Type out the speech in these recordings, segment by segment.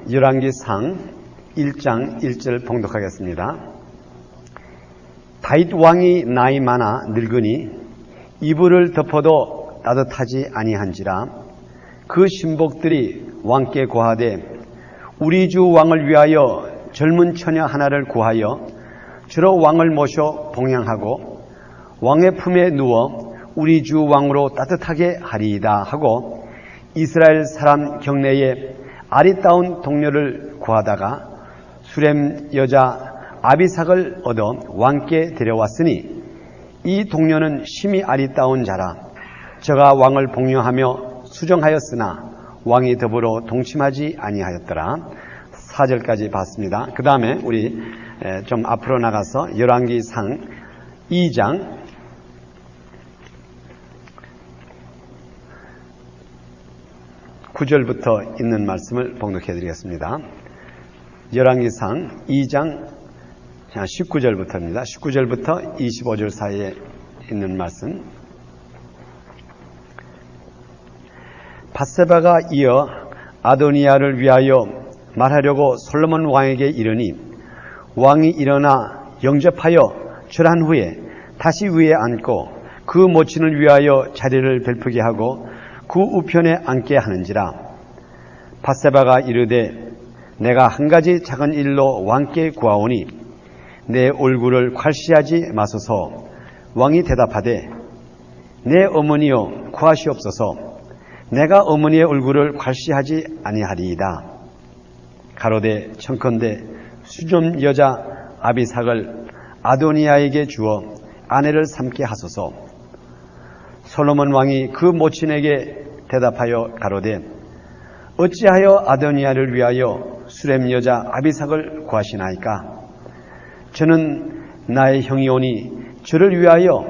열왕기상 1장 1절 봉독하겠습니다. 다윗 왕이 나이 많아 늙으니 이불을 덮어도 따뜻하지 아니한지라 그 신복들이 왕께 고하되 우리 주 왕을 위하여 젊은 처녀 하나를 구하여 주로 왕을 모셔 봉양하고 왕의 품에 누워 우리 주 왕으로 따뜻하게 하리이다 하고 이스라엘 사람 경내에 아리따운 동료를 구하다가 수렘 여자 아비삭을 얻어 왕께 데려왔으니 이 동료는 심히 아리따운 자라 저가 왕을 복령하며 수정하였으나 왕이 더불어 동침하지 아니하였더라. 4절까지 봤습니다. 그 다음에 우리 좀 앞으로 나가서 열왕기상 2장 9절부터 있는 말씀을 봉독해 드리겠습니다. 열왕기상 2장 19절부터입니다. 19절부터 25절 사이에 있는 말씀. 밧세바가 이어 아도니아를 위하여 말하려고 솔로몬 왕에게 이르니 왕이 일어나 영접하여 절한 후에 다시 위에 앉고 그 모친을 위하여 자리를 벨프게 하고 그 우편에 앉게 하는지라. 밧세바가 이르되 내가 한 가지 작은 일로 왕께 구하오니 내 얼굴을 괄시하지 마소서. 왕이 대답하되 내 어머니여 구하시옵소서. 내가 어머니의 얼굴을 괄시하지 아니하리이다. 가로되 청컨대 수좀 여자 아비삭을 아도니아에게 주어 아내를 삼게 하소서. 솔로몬 왕이 그 모친에게 대답하여 가로되 어찌하여 아도니아를 위하여 수렘 여자 아비삭을 구하시나이까? 저는 나의 형이오니 저를 위하여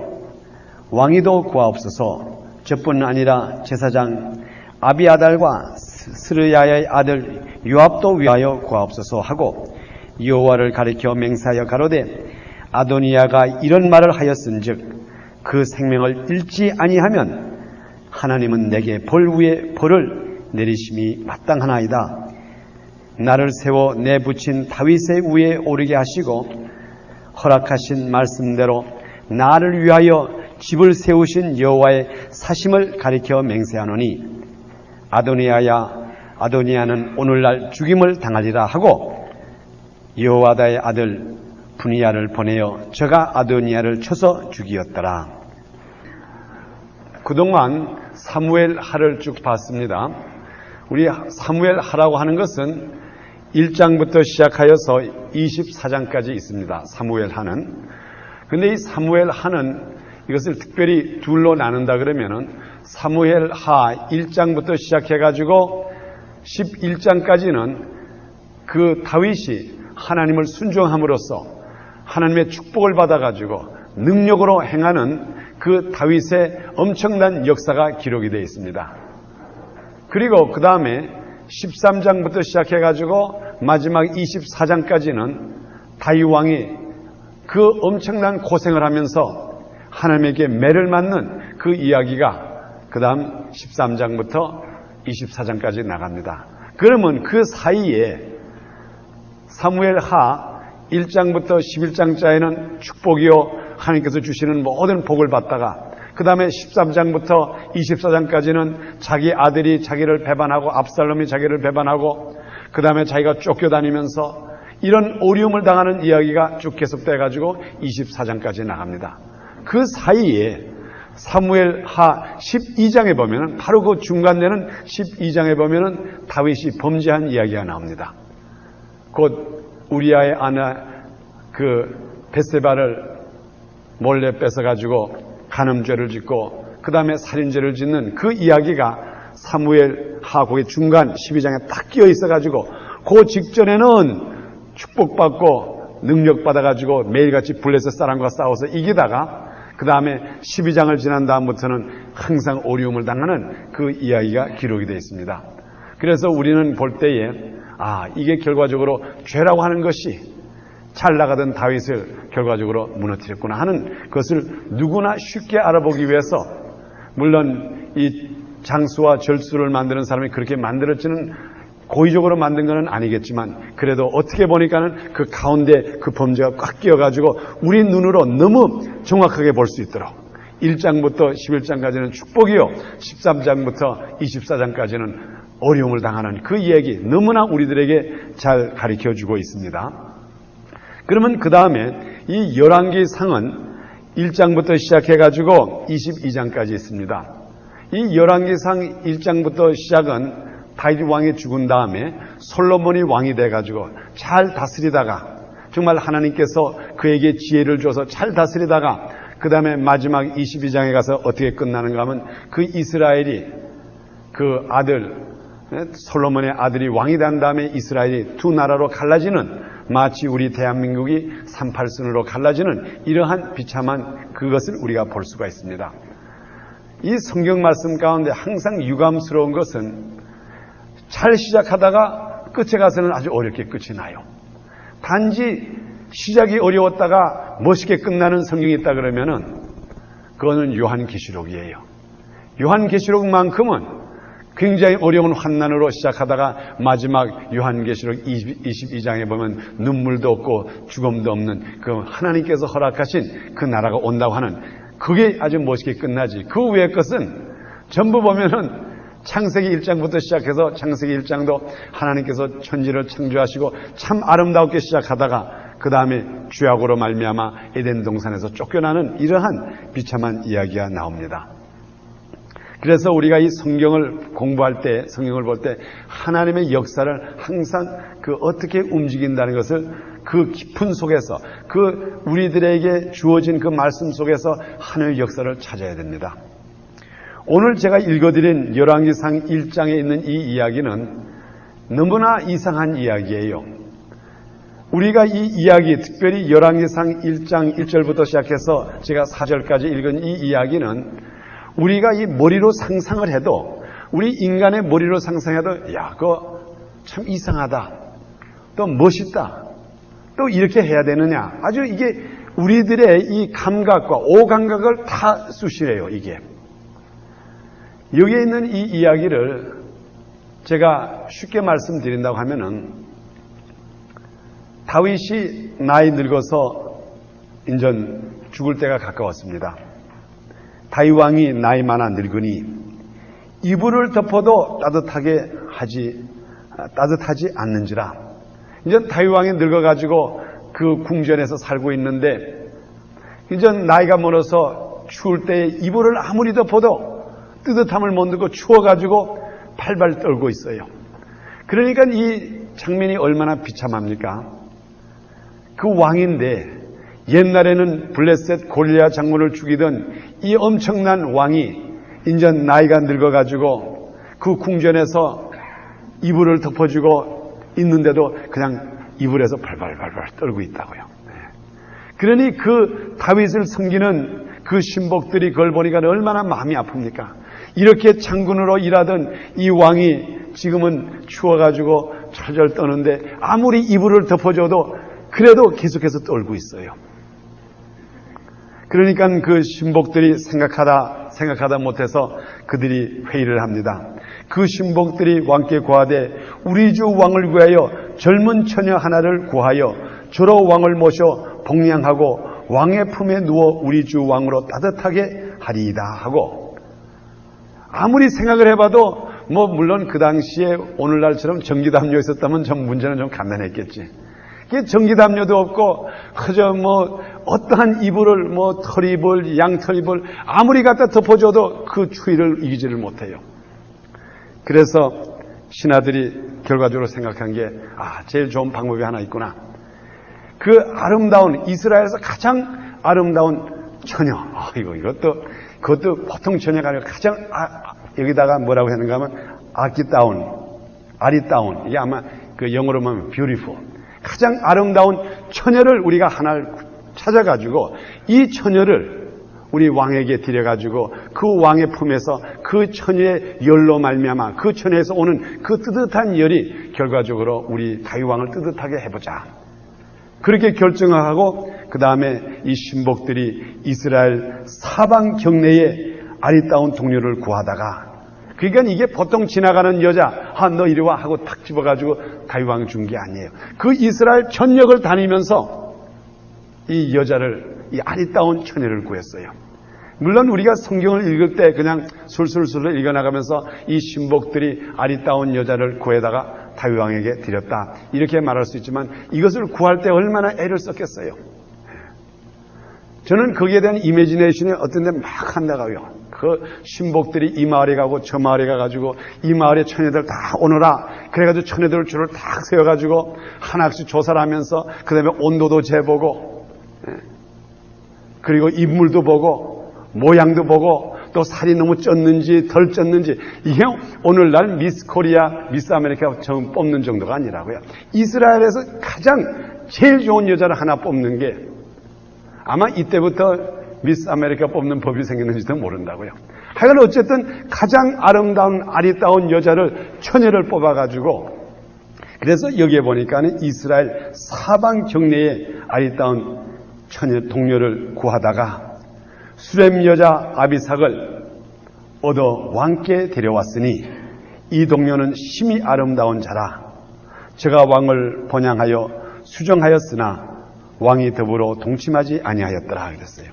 왕이도 구하옵소서. 저뿐 아니라 제사장 아비아달과 스르야의 아들 요압도 위하여 구하옵소서 하고 여호와를 가리켜 맹세하여 가로되 아도니아가 이런 말을 하였은즉 그 생명을 잃지 아니하면 하나님은 내게 벌 위에 벌을 내리심이 마땅하나이다. 나를 세워 내 부친 다윗의 위에 오르게 하시고 허락하신 말씀대로 나를 위하여 집을 세우신 여호와의 사심을 가리켜 맹세하노니 아도니아는 오늘날 죽임을 당하리라 하고 여호와다의 아들 분이야를 보내어 저가 아도니아를 쳐서 죽이었더라. 그동안 사무엘 하를 쭉 봤습니다. 우리 사무엘 하라고 하는 것은 1장부터 시작하여서 24장까지 있습니다. 사무엘 하는. 근데 이 사무엘 하는 이것을 특별히 둘로 나눈다 그러면은 사무엘 하 1장부터 시작해가지고 11장까지는 그 다윗이 하나님을 순종함으로써 하나님의 축복을 받아가지고 능력으로 행하는 그 다윗의 엄청난 역사가 기록이 되어 있습니다. 그리고 그 다음에 13장부터 시작해가지고 마지막 24장까지는 다윗 왕이 그 엄청난 고생을 하면서 하나님에게 매를 맞는 그 이야기가 그 다음 13장부터 24장까지 나갑니다. 그러면 그 사이에 사무엘 하 1장부터 11장짜리는 축복이요 하나님께서 주시는 모든 복을 받다가 그 다음에 13장부터 24장까지는 자기 아들이 자기를 배반하고 압살롬이 자기를 배반하고 그 다음에 자기가 쫓겨다니면서 이런 어려움을 당하는 이야기가 쭉 계속돼가지고 24장까지 나갑니다. 그 사이에 사무엘 하 12장에 보면은 바로 그 중간되는 12장에 보면은 다윗이 범죄한 이야기가 나옵니다. 곧 우리아의 아내 그 벳세바를 몰래 뺏어가지고 간음죄를 짓고 그 다음에 살인죄를 짓는 그 이야기가 사무엘 하 거기 중간 12장에 딱 끼어 있어가지고 그 직전에는 축복받고 능력받아가지고 매일같이 블레셋 사람과 싸워서 이기다가 그 다음에 12장을 지난 다음부터는 항상 어려움을 당하는 그 이야기가 기록이 되어 있습니다. 그래서 우리는 볼 때에 이게 결과적으로 죄라고 하는 것이 잘 나가던 다윗을 결과적으로 무너뜨렸구나 하는 것을 누구나 쉽게 알아보기 위해서 물론 이 장수와 절수를 만드는 사람이 그렇게 만들어지는 고의적으로 만든 건 아니겠지만 그래도 어떻게 보니까는 그 가운데 그 범죄가 꽉 끼어가지고 우리 눈으로 너무 정확하게 볼 수 있도록 1장부터 11장까지는 축복이요 13장부터 24장까지는 어려움을 당하는 그 이야기 너무나 우리들에게 잘 가르쳐주고 있습니다. 그러면 그 다음에 이 열왕기상은 1장부터 시작해가지고 22장까지 있습니다. 이 열왕기상 1장부터 시작은 다윗 왕이 죽은 다음에 솔로몬이 왕이 돼가지고 잘 다스리다가 정말 하나님께서 그에게 지혜를 줘서 잘 다스리다가 그 다음에 마지막 22장에 가서 어떻게 끝나는가 하면 그 이스라엘이 그 아들 솔로몬의 아들이 왕이 된 다음에 이스라엘이 두 나라로 갈라지는 마치 우리 대한민국이 38선으로 갈라지는 이러한 비참한 그것을 우리가 볼 수가 있습니다. 이 성경 말씀 가운데 항상 유감스러운 것은 잘 시작하다가 끝에 가서는 아주 어렵게 끝이 나요. 단지 시작이 어려웠다가 멋있게 끝나는 성경이 있다 그러면은 그거는 요한계시록이에요. 요한계시록만큼은 굉장히 어려운 환난으로 시작하다가 마지막 요한계시록 22장에 보면 눈물도 없고 죽음도 없는 그 하나님께서 허락하신 그 나라가 온다고 하는 그게 아주 멋있게 끝나지. 그 외의 것은 전부 보면은 창세기 1장부터 시작해서 창세기 1장도 하나님께서 천지를 창조하시고 참 아름답게 시작하다가 그 다음에 죄악으로 말미암아 에덴 동산에서 쫓겨나는 이러한 비참한 이야기가 나옵니다. 그래서 우리가 이 성경을 공부할 때, 성경을 볼 때 하나님의 역사를 항상 그 어떻게 움직인다는 것을 그 깊은 속에서 그 우리들에게 주어진 그 말씀 속에서 하나님의 역사를 찾아야 됩니다. 오늘 제가 읽어드린 열왕기상 1장에 있는 이 이야기는 너무나 이상한 이야기예요. 우리가 이 이야기, 특별히 열왕기상 1장 1절부터 시작해서 제가 4절까지 읽은 이 이야기는 우리가 이 머리로 상상을 해도 우리 인간의 머리로 상상해도 야, 그거 참 이상하다. 또 멋있다. 또 이렇게 해야 되느냐. 아주 이게 우리들의 이 감각과 오감각을 다 쑤시래요, 이게. 여기에 있는 이 이야기를 제가 쉽게 말씀드린다고 하면은 다윗이 나이 늙어서 인전 죽을 때가 가까웠습니다. 다윗 왕이 나이 많아 늙으니 이불을 덮어도 따뜻하지 않는지라. 이제 다윗 왕이 늙어가지고 그 궁전에서 살고 있는데 이제 나이가 멀어서 추울 때 이불을 아무리 덮어도 뜨뜻함을 못 느끼고 추워가지고 팔발 떨고 있어요. 그러니까 이 장면이 얼마나 비참합니까? 그 왕인데 옛날에는 블레셋 골리앗 장군을 죽이던 이 엄청난 왕이 이제 나이가 늙어가지고 그 궁전에서 이불을 덮어주고 있는데도 그냥 이불에서 발발발발 떨고 있다고요. 그러니 그 다윗을 섬기는 그 신복들이 그걸 보니까 얼마나 마음이 아픕니까? 이렇게 장군으로 일하던 이 왕이 지금은 추워가지고 철절 떠는데 아무리 이불을 덮어줘도 그래도 계속해서 떨고 있어요. 그러니까 그 신복들이 생각하다 못해서 그들이 회의를 합니다. 그 신복들이 왕께 고하되 우리 주 왕을 구하여 젊은 처녀 하나를 구하여 저로 왕을 모셔 복량하고 왕의 품에 누워 우리 주 왕으로 따뜻하게 하리이다 하고, 아무리 생각을 해봐도 뭐 물론 그 당시에 오늘날처럼 전기담요 있었다면 좀 문제는 좀 간단했겠지. 전기담요도 없고 그저 뭐 어떠한 이불을 뭐 털이불, 양털이불 아무리 갖다 덮어줘도 그 추위를 이기지를 못해요. 그래서 신하들이 결과적으로 생각한 게 제일 좋은 방법이 하나 있구나. 그 아름다운 이스라엘에서 가장 아름다운 처녀. 그것도 보통 처녀가 아니라 가장 여기다가 뭐라고 했는가 하면 아리따운. 이게 아마 그 영어로 보면 beautiful. 가장 아름다운 처녀를 우리가 하나를 찾아가지고 이 처녀를 우리 왕에게 드려가지고 그 왕의 품에서 그 처녀의 열로 말미암아 그 처녀에서 오는 그 뜨뜻한 열이 결과적으로 우리 다윗 왕을 뜨뜻하게 해보자. 그렇게 결정하고 그 다음에 이 신복들이 이스라엘 사방 경내에 아리따운 동료를 구하다가 그러니까 이게 보통 지나가는 여자, 너 이리 와 하고 탁 집어가지고 다윗 왕 준 게 아니에요. 그 이스라엘 전역을 다니면서 이 여자를, 이 아리따운 처녀를 구했어요. 물론 우리가 성경을 읽을 때 그냥 술술술 읽어나가면서 이 신복들이 아리따운 여자를 구해다가 다윗 왕에게 드렸다, 이렇게 말할 수 있지만 이것을 구할 때 얼마나 애를 썼겠어요. 저는 거기에 대한 이미지네이션이 어떤 데 막 한다고요. 그 신복들이 이 마을에 가고 저 마을에 가가지고 이 마을의 처녀들 다 오너라, 그래가지고 처녀들 줄을 딱 세워가지고 하나씩 조사를 하면서 그 다음에 온도도 재보고, 그리고 인물도 보고 모양도 보고 또 살이 너무 쪘는지 덜 쪘는지, 이게 오늘날 미스 코리아, 미스 아메리카 처음 뽑는 정도가 아니라고요. 이스라엘에서 가장 제일 좋은 여자를 하나 뽑는 게, 아마 이때부터 미스 아메리카 뽑는 법이 생겼는지도 모른다고요. 하여간 어쨌든 가장 아름다운 아리따운 여자를, 처녀를 뽑아가지고, 그래서 여기에 보니까는 이스라엘 사방 경내에 아리따운 처녀 동료를 구하다가 수렘 여자 아비삭을 얻어 왕께 데려왔으니 이 동료는 심히 아름다운 자라. 제가 왕을 번향하여 수정하였으나 왕이 더불어 동침하지 아니하였더라 그랬어요.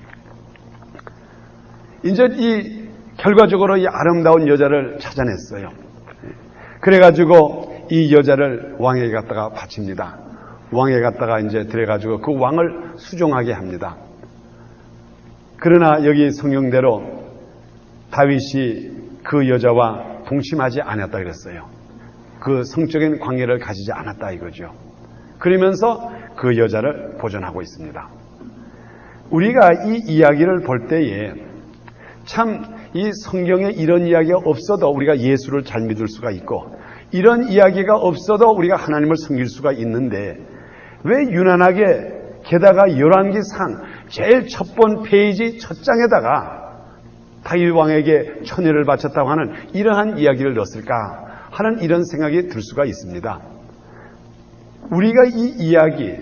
이제 이 결과적으로 이 아름다운 여자를 찾아냈어요. 그래가지고 이 여자를 왕에게 갖다가 바칩니다. 왕에 갖다가 이제 들여가지고 그 왕을 수종하게 합니다. 그러나 여기 성경대로 다윗이 그 여자와 동침하지 않았다 그랬어요. 그 성적인 관계를 가지지 않았다 이거죠. 그러면서 그 여자를 보존하고 있습니다. 우리가 이 이야기를 볼 때에 참 이 성경에 이런 이야기가 없어도 우리가 예수를 잘 믿을 수가 있고, 이런 이야기가 없어도 우리가 하나님을 섬길 수가 있는데, 왜 유난하게 게다가 열왕기상 제일 첫 번 페이지 첫 장에다가 다윗 왕에게 처녀를 바쳤다고 하는 이러한 이야기를 넣었을까 하는 이런 생각이 들 수가 있습니다. 우리가 이 이야기,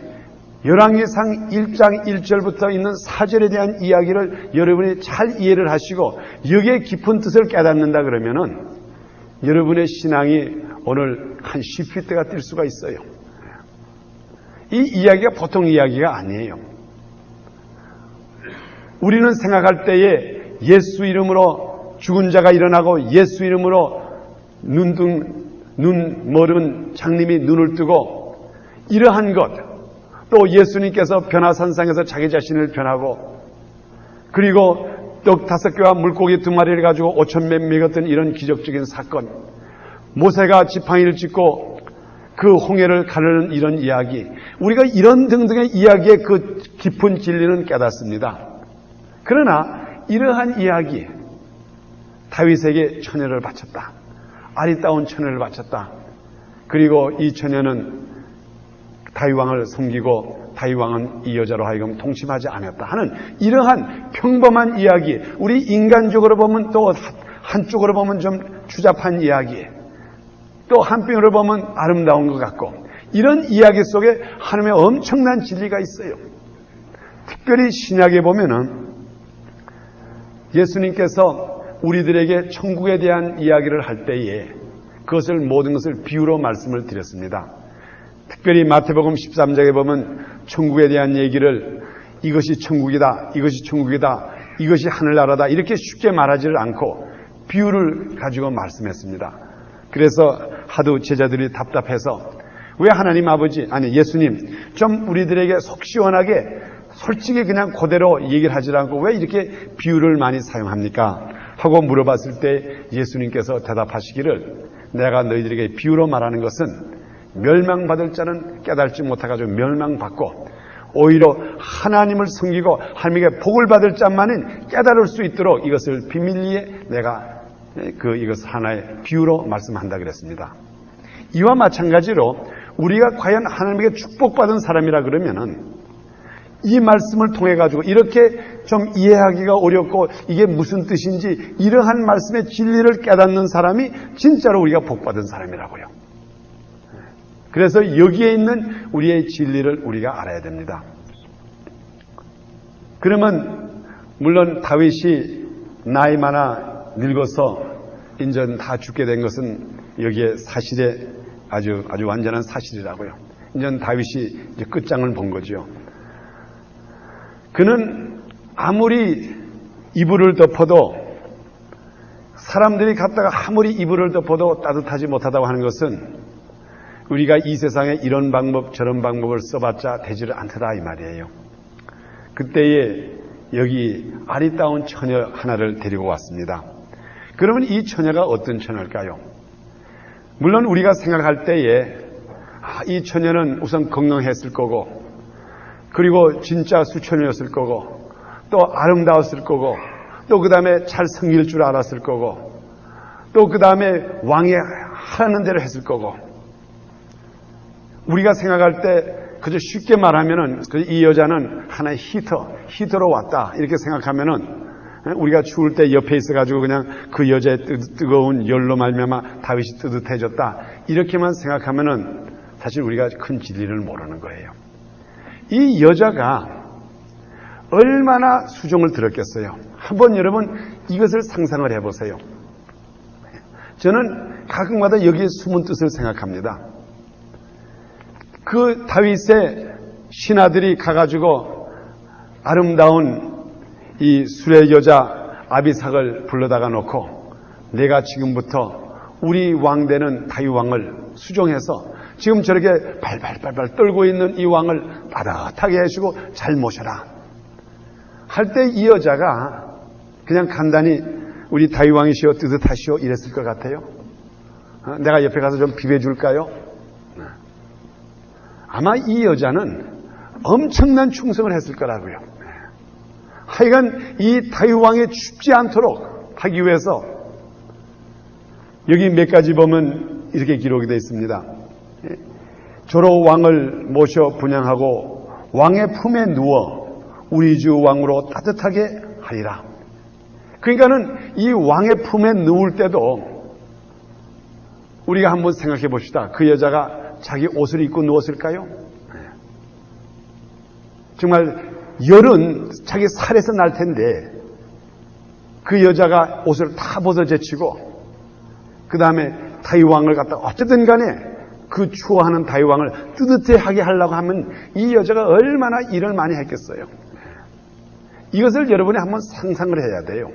열왕기상 1장 1절부터 있는 사절에 대한 이야기를 여러분이 잘 이해를 하시고 여기에 깊은 뜻을 깨닫는다 그러면은 여러분의 신앙이 오늘 한 10피트가 뛸 수가 있어요. 이 이야기가 보통 이야기가 아니에요. 우리는 생각할 때에 예수 이름으로 죽은 자가 일어나고 예수 이름으로 눈 멀은 장님이 눈을 뜨고 이러한 것, 또 예수님께서 변화산상에서 자기 자신을 변하고, 그리고 떡 5개와 물고기 2마리를 가지고 5천 명 먹였던 이런 기적적인 사건, 모세가 지팡이를 짚고 그 홍해를 가르는 이런 이야기, 우리가 이런 등등의 이야기의 그 깊은 진리는 깨닫습니다. 그러나 이러한 이야기, 다윗에게 처녀를 바쳤다, 아리따운 처녀를 바쳤다, 그리고 이 처녀는 다윗 왕을 섬기고 다윗 왕은 이 여자로 하여금 동침하지 않았다 하는 이러한 평범한 이야기, 우리 인간적으로 보면 또 한쪽으로 보면 좀 추잡한 이야기, 또 한편으로 보면 아름다운 것 같고, 이런 이야기 속에 하나님의 엄청난 진리가 있어요. 특별히 신약에 보면은 예수님께서 우리들에게 천국에 대한 이야기를 할 때에 그것을 모든 것을 비유로 말씀을 드렸습니다. 특별히 마태복음 13장에 보면 천국에 대한 얘기를 이것이 천국이다, 이것이 천국이다, 이것이 하늘나라다 이렇게 쉽게 말하지를 않고 비유를 가지고 말씀했습니다. 그래서 하도 제자들이 답답해서 왜 하나님 아버지, 아니 예수님 좀 우리들에게 속 시원하게 솔직히 그냥 그대로 얘기를 하지 않고 왜 이렇게 비유를 많이 사용합니까? 하고 물어봤을 때 예수님께서 대답하시기를, 내가 너희들에게 비유로 말하는 것은 멸망받을 자는 깨달지 못해가지고 멸망받고, 오히려 하나님을 섬기고 하나님에게 복을 받을 자만은 깨달을 수 있도록 이것을 비밀리에 내가 이것 하나의 비유로 말씀한다 그랬습니다. 이와 마찬가지로 우리가 과연 하나님에게 축복받은 사람이라 그러면은 이 말씀을 통해 가지고 이렇게 좀 이해하기가 어렵고 이게 무슨 뜻인지 이러한 말씀의 진리를 깨닫는 사람이 진짜로 우리가 복받은 사람이라고요. 그래서 여기에 있는 우리의 진리를 우리가 알아야 됩니다. 그러면 물론 다윗이 나이 많아 늙어서 인전 다 죽게 된 것은 여기에 사실에 아주 완전한 사실이라고요. 인전 다윗이 이제 끝장을 본 거죠. 그는 아무리 이불을 덮어도 사람들이 갔다가 아무리 이불을 덮어도 따뜻하지 못하다고 하는 것은 우리가 이 세상에 이런 방법 저런 방법을 써봤자 되지를 않더라 이 말이에요. 그때에 여기 아리따운 처녀 하나를 데리고 왔습니다. 그러면 이 처녀가 어떤 처녀일까요? 물론 우리가 생각할 때에 이 처녀는 우선 건강했을 거고, 그리고 진짜 수처녀였을 거고, 또 아름다웠을 거고, 또 그 다음에 잘 섬길 줄 알았을 거고, 또 그 다음에 왕이 하라는 대로 했을 거고, 우리가 생각할 때 그저 쉽게 말하면은 이 여자는 하나의 히터로 왔다 이렇게 생각하면은 우리가 추울 때 옆에 있어가지고 그냥 그 여자의 뜨거운 열로 말미암아 다윗이 뜨뜻해졌다 이렇게만 생각하면은 사실 우리가 큰 진리를 모르는 거예요. 이 여자가 얼마나 수종을 들었겠어요. 한번 여러분 이것을 상상을 해보세요. 저는 가끔마다 여기에 숨은 뜻을 생각합니다. 그 다윗의 신하들이 가가지고 아름다운 이 술의 여자 아비삭을 불러다가 놓고 내가 지금부터 우리 왕되는 다윗 왕을 수종해서 지금 저렇게 발발발발 떨고 있는 이 왕을 따뜻하게 해주고 잘 모셔라 할 때 이 여자가 그냥 간단히 우리 다윗 왕이시여 뜨뜻하시오 이랬을 것 같아요. 내가 옆에 가서 좀 비벼줄까요? 아마 이 여자는 엄청난 충성을 했을 거라고요. 하여간 이 다윗 왕이 춥지 않도록 하기 위해서 여기 몇 가지 보면 이렇게 기록이 되어 있습니다. 조로 왕을 모셔 분양하고 왕의 품에 누워 우리 주 왕으로 따뜻하게 하리라. 그러니까는 이 왕의 품에 누울 때도 우리가 한번 생각해 봅시다. 그 여자가 자기 옷을 입고 누웠을까요? 정말 열은 자기 살에서 날 텐데 그 여자가 옷을 다 벗어 제치고 그 다음에 다윗 왕을 갖다 어쨌든 간에 그 추워하는 다윗 왕을 뜨뜻하게 하려고 하면 이 여자가 얼마나 일을 많이 했겠어요. 이것을 여러분이 한번 상상을 해야 돼요.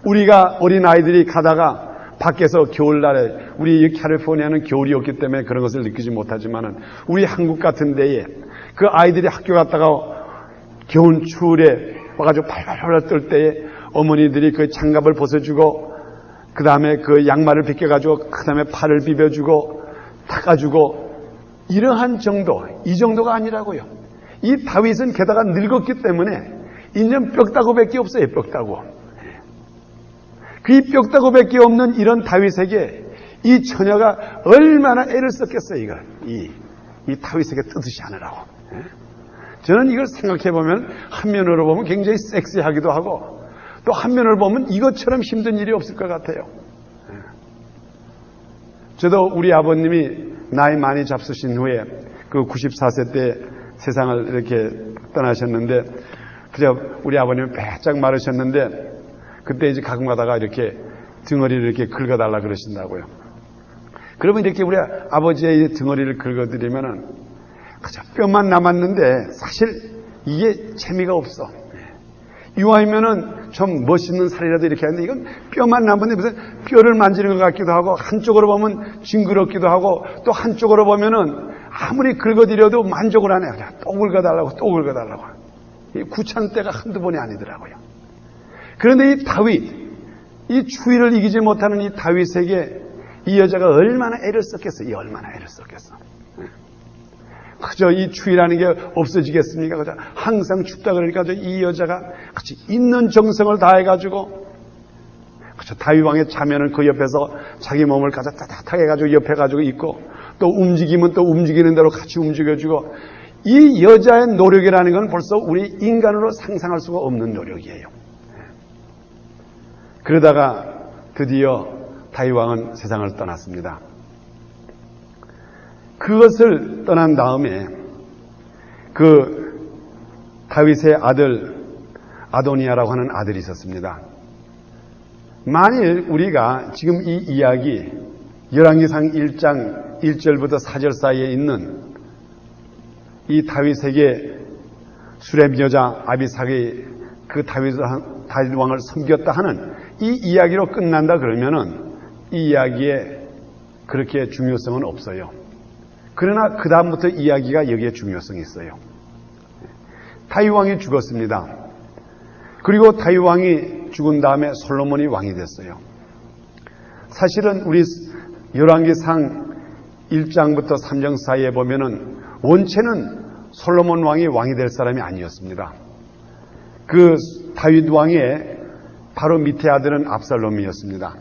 우리가 어린아이들이 가다가 밖에서 겨울날에 우리 캘리포니아는 겨울이 없기 때문에 그런 것을 느끼지 못하지만은 우리 한국 같은 데에 그 아이들이 학교 갔다가 겨울 추울에 와가지고 팔팔팔 떨 때에 어머니들이 그 장갑을 벗어주고 그 다음에 그 양말을 벗겨가지고 그 다음에 팔을 비벼주고 닦아주고 이러한 정도, 이 정도가 아니라고요. 이 다윗은 게다가 늙었기 때문에 인연 뼈다구밖에 없어요. 뼈다구. 그 뼈다구밖에 없는 이런 다윗에게 이 처녀가 얼마나 애를 썼겠어요. 이걸 이 다윗에게 뜨듯이 하느라고. 저는 이걸 생각해 보면 한면으로 보면 굉장히 섹시하기도 하고 또 한면으로 보면 이것처럼 힘든 일이 없을 것 같아요. 저도 우리 아버님이 나이 많이 잡수신 후에 그 94세 때 세상을 이렇게 떠나셨는데 그저 우리 아버님은 배짝 마르셨는데 그때 이제 가끔 가다가 이렇게 등허리를 이렇게 긁어달라 그러신다고요. 그러면 이렇게 우리 아버지의 등허리를 긁어드리면은 그저 뼈만 남았는데 사실 이게 재미가 없어. 이왕이면은 좀 멋있는 살이라도 이렇게 하는데 이건 뼈만 남았는데 무슨 뼈를 만지는 것 같기도 하고 한쪽으로 보면 징그럽기도 하고 또 한쪽으로 보면은 아무리 긁어드려도 만족을 안 해요. 또 긁어달라고 또 긁어달라고. 구찬 때가 한두 번이 아니더라고요. 그런데 이 다윗, 이 추위를 이기지 못하는 이 다윗에게 이 여자가 얼마나 애를 썼겠어. 얼마나 애를 썼겠어. 그저 이 추위라는 게 없어지겠습니까? 그저 항상 춥다 그러니까 이 여자가 그치 있는 정성을 다해가지고 그저 다윗 왕의 자면은 그 옆에서 자기 몸을 가져 따뜻하게 해가지고 옆에 가지고 있고 또 움직이면 또 움직이는 대로 같이 움직여주고 이 여자의 노력이라는 건 벌써 우리 인간으로 상상할 수가 없는 노력이에요. 그러다가 드디어 다윗 왕은 세상을 떠났습니다. 그것을 떠난 다음에 그 다윗의 아들 아도니아라고 하는 아들이 있었습니다. 만일 우리가 지금 이 이야기 열왕기상 1장 1절부터 4절 사이에 있는 이 다윗에게 수렘 여자 아비삭이 그 다윗 왕을 섬겼다 하는 이 이야기로 끝난다 그러면은 이 이야기에 그렇게 중요성은 없어요. 그러나 그 다음부터 이야기가 여기에 중요성이 있어요. 다윗 왕이 죽었습니다. 그리고 다윗 왕이 죽은 다음에 솔로몬이 왕이 됐어요. 사실은 우리 열왕기상 1장부터 3장 사이에 보면은 원체는 솔로몬 왕이 왕이 될 사람이 아니었습니다. 그 다윗 왕의 바로 밑에 아들은 압살롬이었습니다.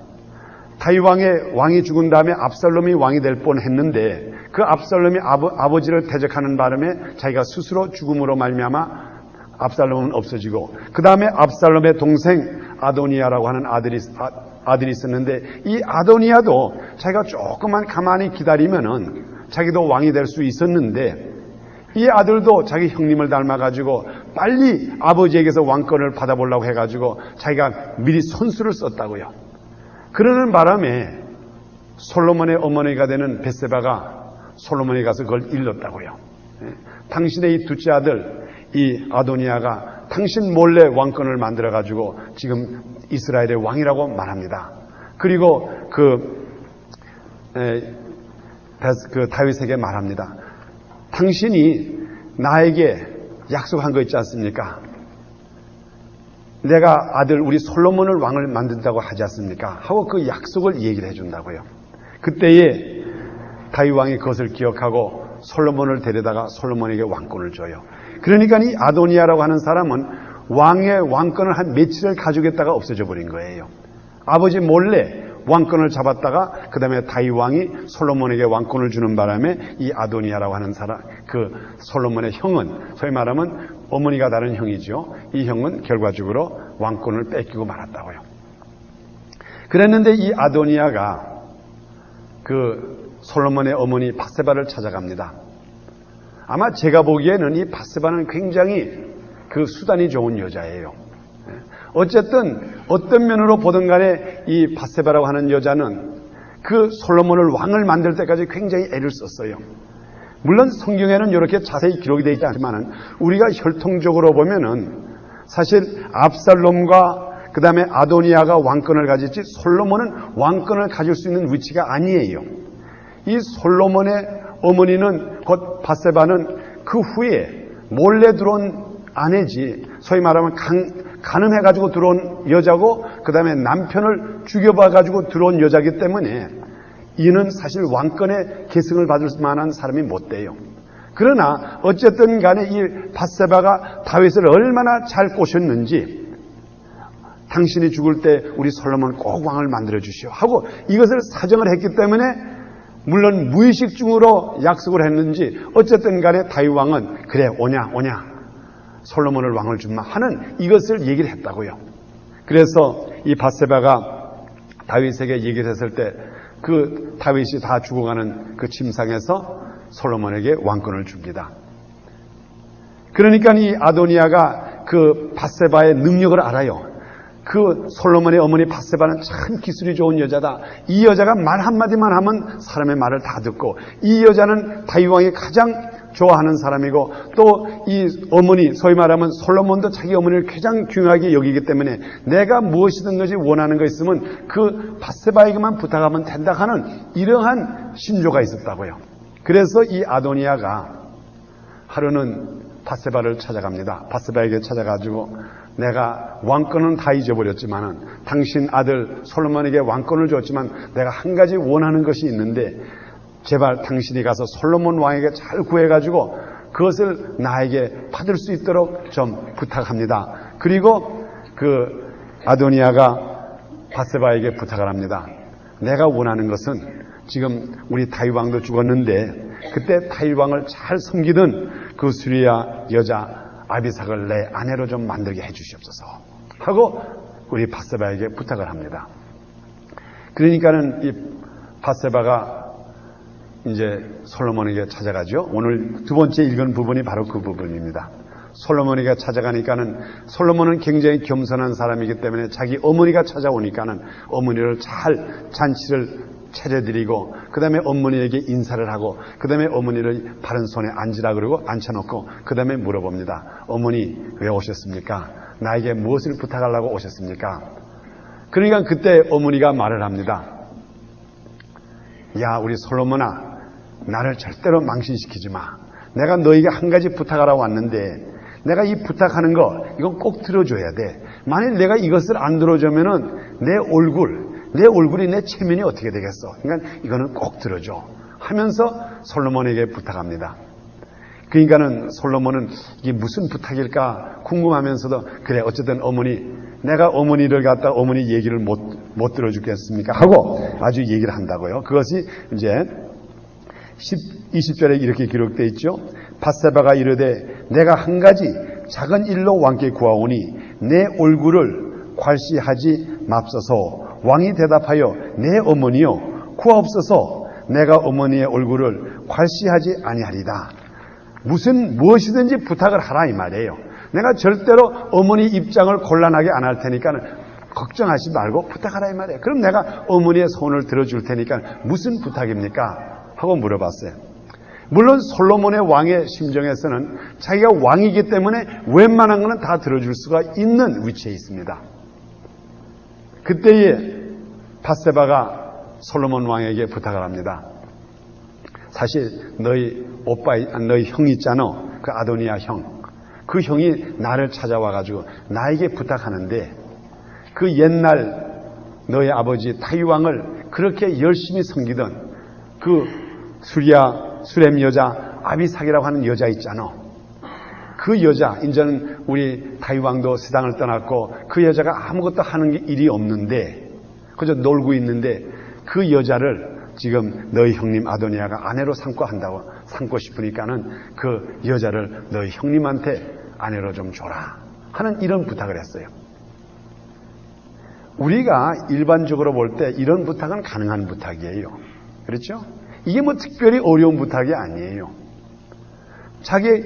다윗 왕이 죽은 다음에 압살롬이 왕이 될 뻔했는데 그 압살롬이 아버지를 대적하는 바람에 자기가 스스로 죽음으로 말미암아 압살롬은 없어지고 그 다음에 압살롬의 동생 아도니아라고 하는 아들이 있었는데 이 아도니아도 자기가 조금만 가만히 기다리면은 자기도 왕이 될 수 있었는데 이 아들도 자기 형님을 닮아가지고 빨리 아버지에게서 왕권을 받아보려고 해가지고 자기가 미리 선수를 썼다고요. 그러는 바람에 솔로몬의 어머니가 되는 벳세바가 솔로몬이 가서 그걸 일렀다고요. 당신의 이 둘째 아들 이 아도니아가 당신 몰래 왕권을 만들어가지고 지금 이스라엘의 왕이라고 말합니다. 그리고 그 다윗에게 말합니다. 당신이 나에게 약속한 거 있지 않습니까? 내가 아들 우리 솔로몬을 왕을 만든다고 하지 않습니까? 하고 그 약속을 얘기를 해준다고요. 그때에 다윗 왕이 그것을 기억하고 솔로몬을 데려다가 솔로몬에게 왕권을 줘요. 그러니까 이 아도니아라고 하는 사람은 왕의 왕권을 한 며칠을 가지고 있다가 없어져 버린 거예요. 아버지 몰래 왕권을 잡았다가 그 다음에 다윗 왕이 솔로몬에게 왕권을 주는 바람에 이 아도니아라고 하는 사람, 그 솔로몬의 형은 소위 말하면 어머니가 다른 형이죠. 이 형은 결과적으로 왕권을 뺏기고 말았다고요. 그랬는데 이 아도니아가 그 솔로몬의 어머니 밧세바를 찾아갑니다. 아마 제가 보기에는 이 밧세바는 굉장히 그 수단이 좋은 여자예요. 어쨌든 어떤 면으로 보든 간에 이 밧세바라고 하는 여자는 그 솔로몬을 왕을 만들 때까지 굉장히 애를 썼어요. 물론 성경에는 이렇게 자세히 기록이 되어 있지 않지만 우리가 혈통적으로 보면은 사실 압살롬과 그 다음에 아도니아가 왕권을 가졌지 솔로몬은 왕권을 가질 수 있는 위치가 아니에요. 이 솔로몬의 어머니는 곧 밧세바는 그 후에 몰래 들어온 아내지 소위 말하면 간음해가지고 들어온 여자고 그 다음에 남편을 죽여봐가지고 들어온 여자이기 때문에 이는 사실 왕권의 계승을 받을 만한 사람이 못 돼요. 그러나 어쨌든 간에 이 밧세바가 다윗을 얼마나 잘 꼬셨는지 당신이 죽을 때 우리 솔로몬 꼭 왕을 만들어 주시오 하고 이것을 사정을 했기 때문에 물론 무의식 중으로 약속을 했는지 어쨌든 간에 다윗 왕은 그래 오냐 솔로몬을 왕을 주마 하는 이것을 얘기를 했다고요. 그래서 이 밧세바가 다윗에게 얘기를 했을 때 그 다윗이 다 죽어가는 그 침상에서 솔로몬에게 왕권을 줍니다. 그러니까 이 아도니아가 그 밧세바의 능력을 알아요. 그 솔로몬의 어머니 밧세바는 참 기술이 좋은 여자다. 이 여자가 말 한마디만 하면 사람의 말을 다 듣고 이 여자는 다윗 왕이 가장 좋아하는 사람이고 또 이 어머니 소위 말하면 솔로몬도 자기 어머니를 가장 중요하게 여기기 때문에 내가 무엇이든 것이 원하는 거 있으면 그 밧세바에게만 부탁하면 된다 하는 이러한 신조가 있었다고요. 그래서 이 아도니아가 하루는 밧세바를 찾아갑니다. 밧세바에게 찾아가지고 내가 왕권은 다 잊어버렸지만은 당신 아들 솔로몬에게 왕권을 줬지만 내가 한 가지 원하는 것이 있는데 제발 당신이 가서 솔로몬 왕에게 잘 구해가지고 그것을 나에게 받을 수 있도록 좀 부탁합니다. 그리고 그 아도니아가 밧세바에게 부탁을 합니다. 내가 원하는 것은 지금 우리 다윗 왕도 죽었는데 그때 다윗 왕을 잘 섬기던 그 수리아 여자 아비삭을 내 아내로 좀 만들게 해주시옵소서 하고 우리 밧세바에게 부탁을 합니다. 그러니까는 이 밧세바가 이제 솔로몬에게 찾아가죠. 오늘 두 번째 읽은 부분이 바로 그 부분입니다. 솔로몬에게 찾아가니까는 솔로몬은 굉장히 겸손한 사람이기 때문에 자기 어머니가 찾아오니까는 어머니를 잘 잔치를 차려드리고 그 다음에 어머니에게 인사를 하고 그 다음에 어머니를 바른 손에 앉으라 그러고 앉혀놓고 그 다음에 물어봅니다. 어머니 왜 오셨습니까? 나에게 무엇을 부탁하려고 오셨습니까? 그러니까 그때 어머니가 말을 합니다. 야, 우리 솔로몬아, 나를 절대로 망신시키지 마. 내가 너에게 한 가지 부탁하러 왔는데 내가 이 부탁하는 거 이건 꼭 들어줘야 돼. 만일 내가 이것을 안 들어주면은 내 얼굴이 내 체면이 어떻게 되겠어? 그러니까 이거는 꼭 들어줘 하면서 솔로몬에게 부탁합니다. 그러니까는 솔로몬은 이게 무슨 부탁일까 궁금하면서도 그래 어쨌든 어머니 내가 어머니를 갖다 어머니 얘기를 못 들어주겠습니까? 하고 아주 얘기를 한다고요. 그것이 이제 20절에 이렇게 기록되어 있죠. 밧세바가 이르되 내가 한 가지 작은 일로 왕께 구하오니 내 얼굴을 괄시하지 맙소서. 왕이 대답하여 내 어머니여 구하옵소서. 내가 어머니의 얼굴을 괄시하지 아니하리다. 무엇이든지 부탁을 하라 이 말이에요. 내가 절대로 어머니 입장을 곤란하게 안 할 테니까 걱정하지 말고 부탁하라 이 말이에요. 그럼 내가 어머니의 손을 들어줄 테니까 무슨 부탁입니까? 하고 물어봤어요. 물론 솔로몬의 왕의 심정에서는 자기가 왕이기 때문에 웬만한 거는 다 들어줄 수가 있는 위치에 있습니다. 그때에 밧세바가 솔로몬 왕에게 부탁을 합니다. 사실 너희 형 있잖아. 그 아도니아 형. 그 형이 나를 찾아와가지고 나에게 부탁하는데 그 옛날 너희 아버지 다윗 왕을 그렇게 열심히 섬기던 그 수렘 여자 아비삭이라고 하는 여자 있잖아. 그 여자, 이제는 우리 다윗 왕도 세상을 떠났고 그 여자가 아무것도 하는 일이 없는데 그저 놀고 있는데 그 여자를 지금 너희 형님 아도니아가 아내로 삼고 싶으니까는 그 여자를 너희 형님한테 아내로 좀 줘라 하는 이런 부탁을 했어요. 우리가 일반적으로 볼 때 이런 부탁은 가능한 부탁이에요. 그렇죠? 이게 뭐 특별히 어려운 부탁이 아니에요. 자기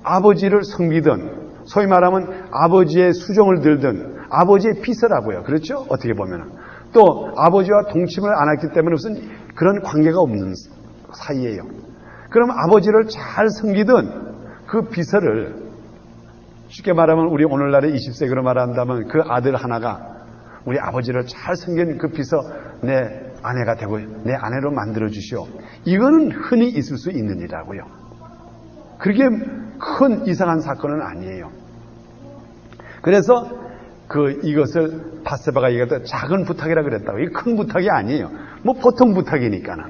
아버지를 섬기든 소위 말하면 아버지의 수종을 들든 아버지의 비서라고요. 그렇죠? 어떻게 보면 또 아버지와 동침을 안 했기 때문에 무슨 그런 관계가 없는 사이예요. 그럼 아버지를 잘 섬기든 그 비서를 쉽게 말하면 우리 오늘날의 20세기로 말한다면 그 아들 하나가 우리 아버지를 잘 섬긴 그 비서 내 아내가 되고 내 아내로 만들어 주시오. 이거는 흔히 있을 수 있는 일이라고요. 그렇게 큰 이상한 사건은 아니에요. 그래서 이것을 밧세바가 얘기했던 작은 부탁이라 그랬다고. 이게 큰 부탁이 아니에요. 뭐 보통 부탁이니까는.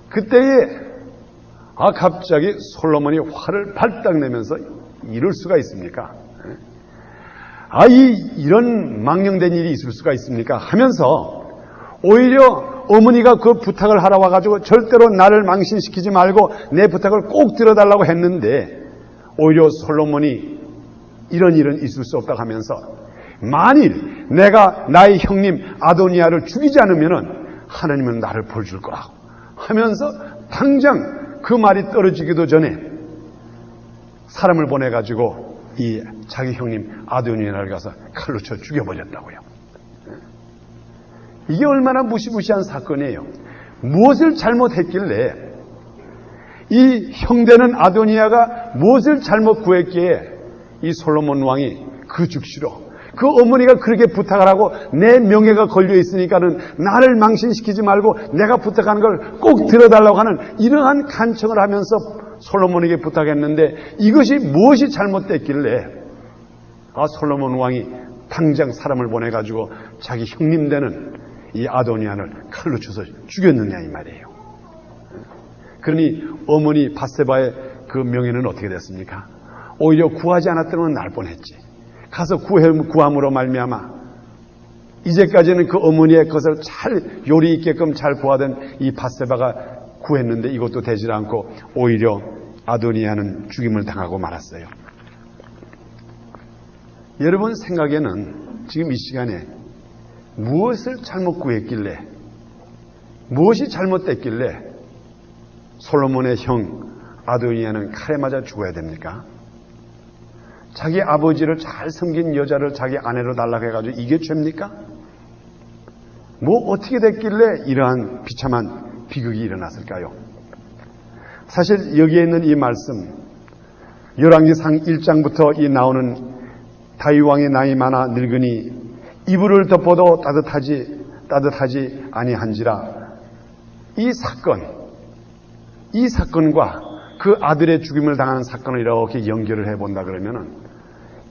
그때에 갑자기 솔로몬이 화를 발딱 내면서 이럴 수가 있습니까? 이런 망령된 일이 있을 수가 있습니까? 하면서 오히려 어머니가 그 부탁을 하러 와가지고 절대로 나를 망신시키지 말고 내 부탁을 꼭 들어달라고 했는데 오히려 솔로몬이 이런 일은 있을 수 없다고 하면서 만일 내가 나의 형님 아도니아를 죽이지 않으면 하나님은 나를 벌 줄 거라고 하면서 당장 그 말이 떨어지기도 전에 사람을 보내가지고 이 자기 형님 아도니아를 가서 칼로 쳐 죽여버렸다고요. 이게 얼마나 무시무시한 사건이에요. 무엇을 잘못했길래 이 형되는 아도니아가 무엇을 잘못 구했기에 이 솔로몬 왕이 그 즉시로 그 어머니가 그렇게 부탁을 하고 내 명예가 걸려 있으니까는 나를 망신시키지 말고 내가 부탁하는 걸 꼭 들어달라고 하는 이러한 간청을 하면서 솔로몬에게 부탁했는데 이것이 무엇이 잘못됐길래 솔로몬 왕이 당장 사람을 보내가지고 자기 형님 되는 이 아도니아를 칼로 쳐서 죽였느냐 이 말이에요. 그러니 어머니 밧세바의 그 명예는 어떻게 됐습니까? 오히려 구하지 않았더면 날 뻔했지. 가서 구함으로 말미암아 이제까지는 그 어머니의 것을 잘 요리 있게끔 잘 구하던 이 밧세바가 구했는데 이것도 되질 않고 오히려 아도니아는 죽임을 당하고 말았어요. 여러분 생각에는 지금 이 시간에 무엇을 잘못 구했길래 무엇이 잘못됐길래 솔로몬의 형 아도니아는 칼에 맞아 죽어야 됩니까? 자기 아버지를 잘 섬긴 여자를 자기 아내로 달라고 해가지고 이게 죄입니까? 뭐 어떻게 됐길래 이러한 비참한 비극이 일어났을까요? 사실 여기에 있는 이 말씀, 열왕기상 1장부터 이 나오는 다윗 왕의 나이 많아 늙으니 이불을 덮어도 따뜻하지 아니한지라, 이 사건과 그 아들의 죽임을 당하는 사건을 이렇게 연결을 해본다 그러면은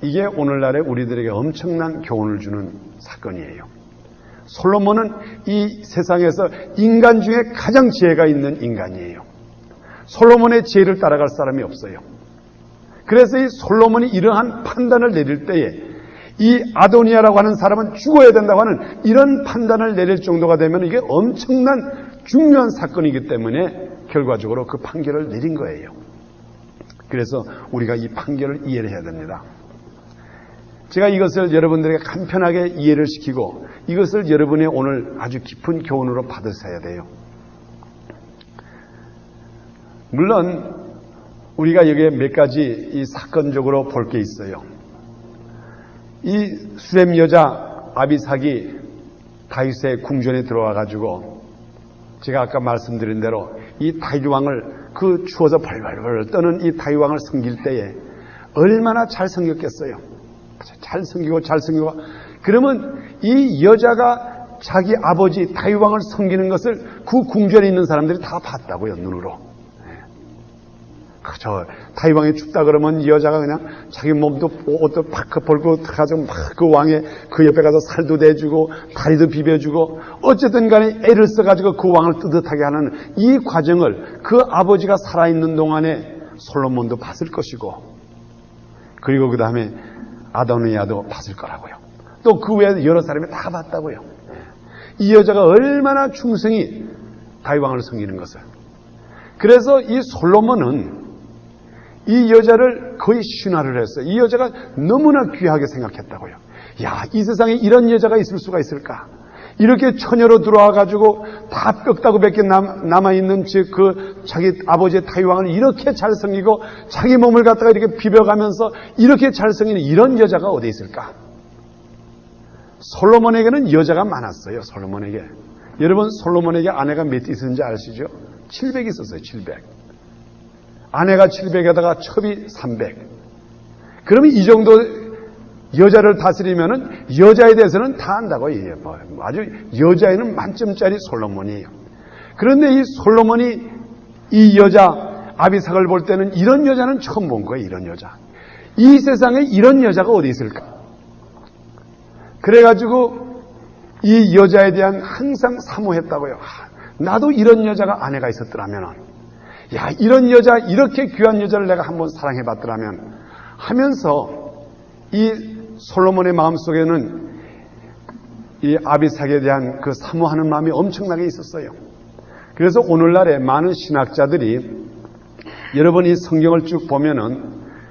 이게 오늘날의 우리들에게 엄청난 교훈을 주는 사건이에요. 솔로몬은 이 세상에서 인간 중에 가장 지혜가 있는 인간이에요. 솔로몬의 지혜를 따라갈 사람이 없어요. 그래서 이 솔로몬이 이러한 판단을 내릴 때에 이 아도니아라고 하는 사람은 죽어야 된다고 하는 이런 판단을 내릴 정도가 되면 이게 엄청난 중요한 사건이기 때문에 결과적으로 그 판결을 내린 거예요. 그래서 우리가 이 판결을 이해를 해야 됩니다. 제가 이것을 여러분들에게 간편하게 이해를 시키고 이것을 여러분의 오늘 아주 깊은 교훈으로 받으셔야 돼요. 물론 우리가 여기에 몇 가지 이 사건적으로 볼 게 있어요. 이 수렘 여자 아비삭이 다윗의 궁전에 들어와 가지고 제가 아까 말씀드린 대로 이 다윗 왕을 그 추워서 벌벌 떠는 이 다윗 왕을 섬길 때에 얼마나 잘 섬겼겠어요. 잘 섬기고 그러면 이 여자가 자기 아버지 다윗 왕을 섬기는 것을 그 궁전에 있는 사람들이 다 봤다고요, 눈으로. 저 다윗 왕이 춥다 그러면 이 여자가 그냥 자기 몸도 옷도 팍 벌고 가지고 막 그 왕의 그 옆에 가서 살도 대주고 다리도 비벼주고 어쨌든 간에 애를 써가지고 그 왕을 뜨뜻하게 하는 이 과정을 그 아버지가 살아있는 동안에 솔로몬도 봤을 것이고, 그리고 그 다음에 아도니아도 봤을 거라고요. 또 그 외에 여러 사람이 다 봤다고요. 이 여자가 얼마나 충성히 다윗 왕을 섬기는 것을. 그래서 이 솔로몬은 이 여자를 거의 신화를 했어요. 이 여자가 너무나 귀하게 생각했다고요. 야, 이 세상에 이런 여자가 있을 수가 있을까? 이렇게 처녀로 들어와가지고 다 뼈다구밖에 남아있는 즉 그 자기 아버지의 다윗 왕을 이렇게 잘 섬기고 자기 몸을 갖다가 이렇게 비벼가면서 이렇게 잘 섬기는 이런 여자가 어디 있을까? 솔로몬에게는 여자가 많았어요. 솔로몬에게. 여러분, 솔로몬에게 아내가 몇 있었는지 아시죠? 700 있었어요. 700. 아내가 700에다가 첩이 300. 그러면 이 정도 여자를 다스리면은 여자에 대해서는 다 안다고 얘기해요. 아주 여자에는 만점짜리 솔로몬이에요. 그런데 이 솔로몬이 이 여자 아비삭을 볼 때는 이런 여자는 처음 본 거예요. 이런 여자. 이 세상에 이런 여자가 어디 있을까? 그래가지고 이 여자에 대한 항상 사모했다고요. 나도 이런 여자가 아내가 있었더라면, 야, 이런 여자, 이렇게 귀한 여자를 내가 한번 사랑해봤더라면 하면서 이 솔로몬의 마음속에는 이 아비삭에 대한 그 사모하는 마음이 엄청나게 있었어요. 그래서 오늘날에 많은 신학자들이 여러분 이 성경을 쭉 보면은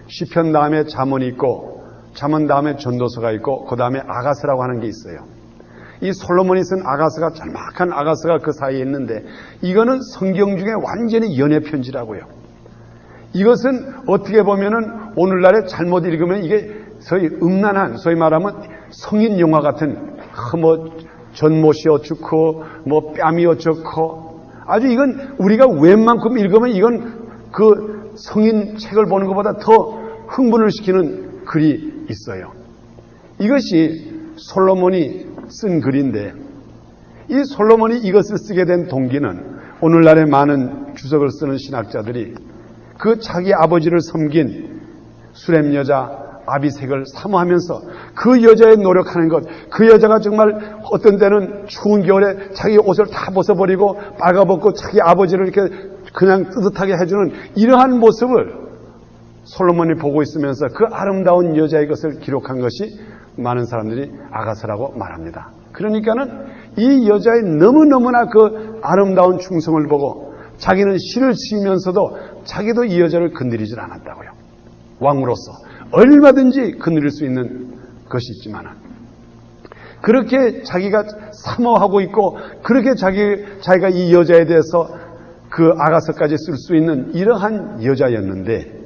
시편 다음에 잠언이 있고 잠언 다음에 전도서가 있고 그 다음에 아가서라고 하는 게 있어요. 이 솔로몬이 쓴 아가서가 짤막한 아가서가 그 사이에 있는데 이거는 성경 중에 완전히 연애 편지라고요. 이것은 어떻게 보면은 오늘날에 잘못 읽으면 이게 소위 음란한, 소위 말하면 성인 영화 같은 뭐 전못이 어쩌고 뭐 뺨이 어쩌고 아주 이건 우리가 웬만큼 읽으면 이건 그 성인 책을 보는 것보다 더 흥분을 시키는 글이 있어요. 이것이 솔로몬이 쓴 글인데 이 솔로몬이 이것을 쓰게 된 동기는 오늘날의 많은 주석을 쓰는 신학자들이 그 자기 아버지를 섬긴 수렘 여자 아비색을 사모하면서 그 여자의 노력하는 것, 그 여자가 정말 어떤 때는 추운 겨울에 자기 옷을 다 벗어버리고 빨가벗고 자기 아버지를 이렇게 그냥 뜨뜻하게 해주는 이러한 모습을 솔로몬이 보고 있으면서 그 아름다운 여자의 것을 기록한 것이 많은 사람들이 아가서라고 말합니다. 그러니까는 이 여자의 너무너무나 그 아름다운 충성을 보고 자기는 시를 쓰면서도 자기도 이 여자를 건드리질 않았다고요. 왕으로서 얼마든지 건드릴 수 있는 것이 있지만 그렇게 자기가 사모하고 있고 그렇게 자기가 이 여자에 대해서 그 아가서까지 쓸 수 있는 이러한 여자였는데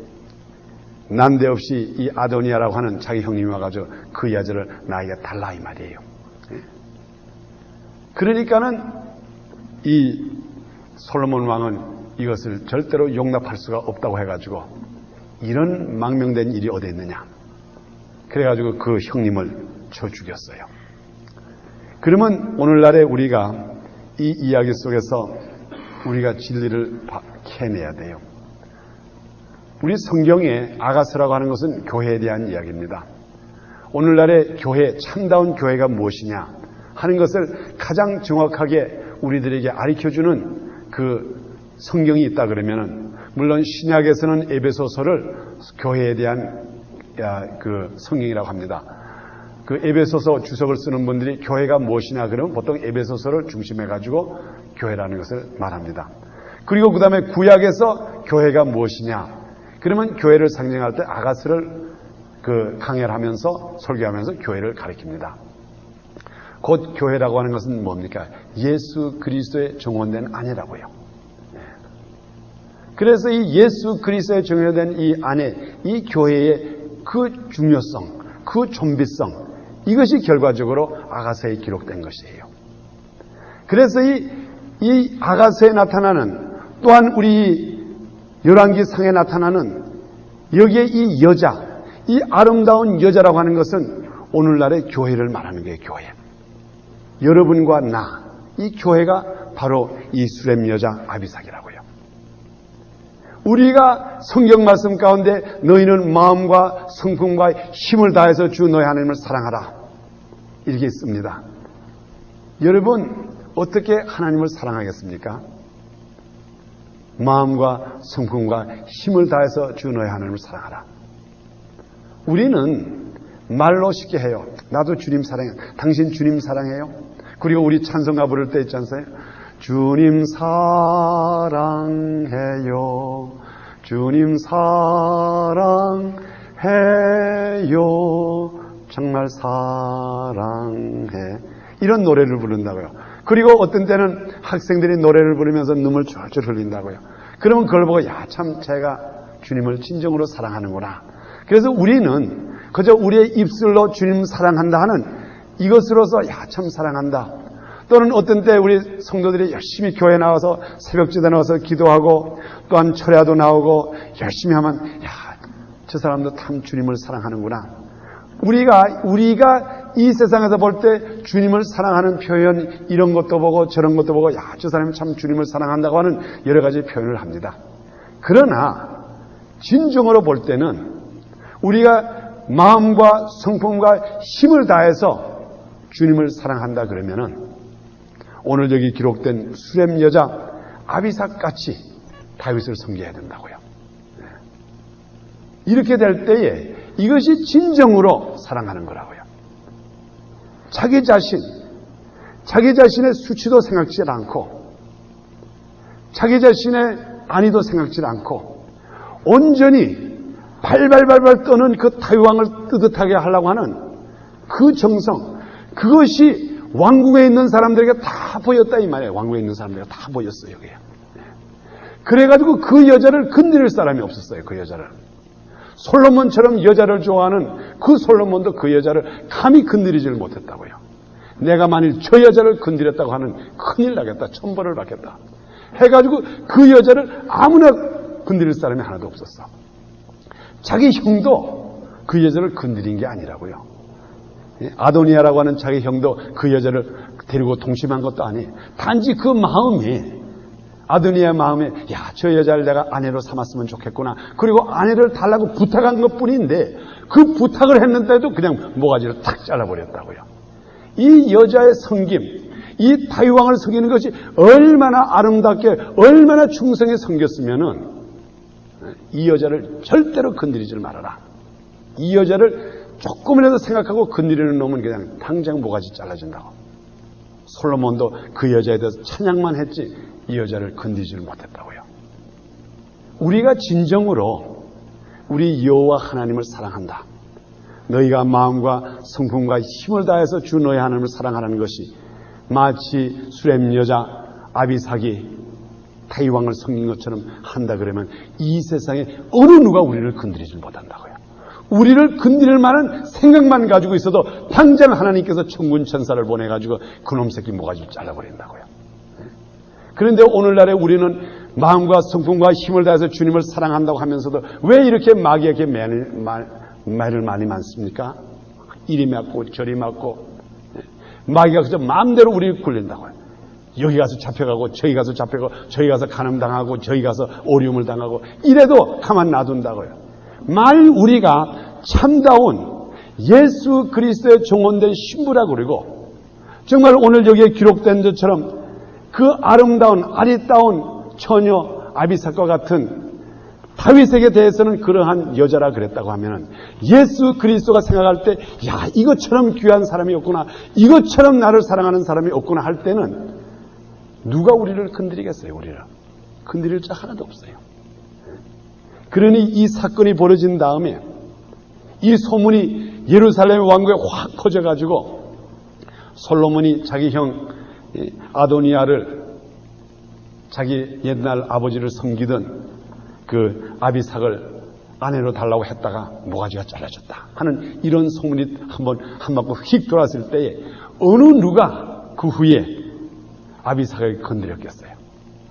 난데없이 이 아도니아라고 하는 자기 형님이 와가지고 그 여자를 나에게 달라 이 말이에요. 그러니까는 이 솔로몬 왕은 이것을 절대로 용납할 수가 없다고 해가지고 이런 망명된 일이 어디 있느냐. 그래가지고 그 형님을 쳐 죽였어요. 그러면 오늘날에 우리가 이 이야기 속에서 우리가 진리를 캐내야 돼요. 우리 성경에 아가서라고 하는 것은 교회에 대한 이야기입니다. 오늘날의 교회, 참다운 교회가 무엇이냐 하는 것을 가장 정확하게 우리들에게 가르쳐주는 그 성경이 있다 그러면은, 물론 신약에서는 에베소서를 교회에 대한 그 성경이라고 합니다. 그 에베소서 주석을 쓰는 분들이 교회가 무엇이냐 그러면 보통 에베소서를 중심해가지고 교회라는 것을 말합니다. 그리고 그 다음에 구약에서 교회가 무엇이냐 그러면 교회를 상징할 때 아가스를 그 강해를 하면서 설교하면서 교회를 가리킵니다. 곧 교회라고 하는 것은 뭡니까? 예수 그리스도의 정원된 아내라고요. 그래서 이 예수 그리스도의 정원된 이 아내, 이 교회의 그 중요성, 그 존비성, 이것이 결과적으로 아가서에 기록된 것이에요. 그래서 이 아가서에 나타나는, 또한 우리 열왕기상에 나타나는 여기에 이 여자, 이 아름다운 여자라고 하는 것은 오늘날의 교회를 말하는 거예요. 교회. 여러분과 나, 이 교회가 바로 이 수렘 여자 아비삭이라고요. 우리가 성경 말씀 가운데 너희는 마음과 성품과 힘을 다해서 주 너희 하나님을 사랑하라 이렇게 있습니다. 여러분 어떻게 하나님을 사랑하겠습니까? 마음과 성품과 힘을 다해서 주 너희 하나님을 사랑하라. 우리는 말로 쉽게 해요. 나도 주님 사랑해. 당신 주님 사랑해요? 그리고 우리 찬송가 부를 때 있지 않습니까? 주님 사랑해요. 주님 사랑해요. 정말 사랑해. 이런 노래를 부른다고요. 그리고 어떤 때는 학생들이 노래를 부르면서 눈물 줄줄 흘린다고요. 그러면 그걸 보고 야, 참 제가 주님을 진정으로 사랑하는구나. 그래서 우리는 그저 우리의 입술로 주님 사랑한다 하는 이것으로서 야, 참 사랑한다. 또는 어떤 때 우리 성도들이 열심히 교회 나와서 새벽지대 나와서 기도하고 또한 철야도 나오고 열심히 하면 야, 저 사람도 참 주님을 사랑하는구나. 우리가 이 세상에서 볼 때 주님을 사랑하는 표현 이런 것도 보고 저런 것도 보고 야, 저 사람이 참 주님을 사랑한다고 하는 여러 가지 표현을 합니다. 그러나 진정으로 볼 때는 우리가 마음과 성품과 힘을 다해서 주님을 사랑한다 그러면은 오늘 여기 기록된 수렘 여자 아비삭같이 다윗을 섬겨야 된다고요. 이렇게 될 때에 이것이 진정으로 사랑하는 거라고요. 자기 자신의 수치도 생각지 않고 자기 자신의 안위도 생각지 않고 온전히 발발발발 떠는 그 다윗왕을 뜨뜻하게 하려고 하는 그 정성, 그것이 왕궁에 있는 사람들에게 다 보였다 이 말이에요. 왕궁에 있는 사람들에게 다 보였어요. 여기에. 그래가지고 그 여자를 건드릴 사람이 없었어요. 그 여자를. 솔로몬처럼 여자를 좋아하는 그 솔로몬도 그 여자를 감히 건드리지를 못했다고요. 내가 만일 저 여자를 건드렸다고 하는 큰일 나겠다. 천벌을 받겠다. 해가지고 그 여자를 아무나 건드릴 사람이 하나도 없었어. 자기 형도 그 여자를 건드린 게 아니라고요. 아도니아라고 하는 자기 형도 그 여자를 데리고 동침한 것도 아니에요. 단지 그 마음이, 아도니아의 마음에 야, 저 여자를 내가 아내로 삼았으면 좋겠구나. 그리고 아내를 달라고 부탁한 것뿐인데 그 부탁을 했는데도 그냥 모가지를 탁 잘라버렸다고요. 이 여자의 섬김, 이 다윗왕을 섬기는 것이 얼마나 아름답게 얼마나 충성에 섬겼으면은 이 여자를 절대로 건드리지 말아라. 이 여자를 조금이라도 생각하고 건드리는 놈은 그냥 당장 모가지 잘라준다고. 솔로몬도 그 여자에 대해서 찬양만 했지 이 여자를 건드리지를 못했다고요. 우리가 진정으로 우리 여호와 하나님을 사랑한다. 너희가 마음과 성품과 힘을 다해서 주 너희 하나님을 사랑하라는 것이 마치 수렘 여자 아비삭이 다윗왕을 섬긴 것처럼 한다 그러면 이 세상에 어느 누가 우리를 건드리지 못한다고요. 우리를 건드릴 만한 생각만 가지고 있어도 당장 하나님께서 천군 천사를 보내가지고 그놈 새끼 모가지를 잘라버린다고요. 그런데 오늘날에 우리는 마음과 성품과 힘을 다해서 주님을 사랑한다고 하면서도 왜 이렇게 마귀에게 말을 많이 많습니까? 이리 맞고 저리 맞고, 마귀가 그저 마음대로 우리를 굴린다고요. 여기 가서 잡혀가고 저기 가서 잡혀가고 저기 가서 간음당하고 저기 가서 오리움을 당하고 이래도 가만 놔둔다고요. 만일 우리가 참다운 예수 그리스도의 종원된 신부라고 그러고 정말 오늘 여기에 기록된 것처럼 그 아름다운 아리따운 처녀 아비삭과 같은 다윗에게 대해서는 그러한 여자라 그랬다고 하면 예수 그리스도가 생각할 때 야, 이것처럼 귀한 사람이 없구나, 이것처럼 나를 사랑하는 사람이 없구나 할 때는 누가 우리를 건드리겠어요? 우리를 건드릴 자 하나도 없어요. 그러니 이 사건이 벌어진 다음에 이 소문이 예루살렘 왕국에 확 퍼져가지고 솔로몬이 자기 형 아도니아를 자기 옛날 아버지를 섬기던 그 아비삭을 아내로 달라고 했다가 모가지가 잘라졌다 하는 이런 소문이 한 바퀴 휙 돌았을 때에 어느 누가 그 후에 아비삭을 건드렸겠어요?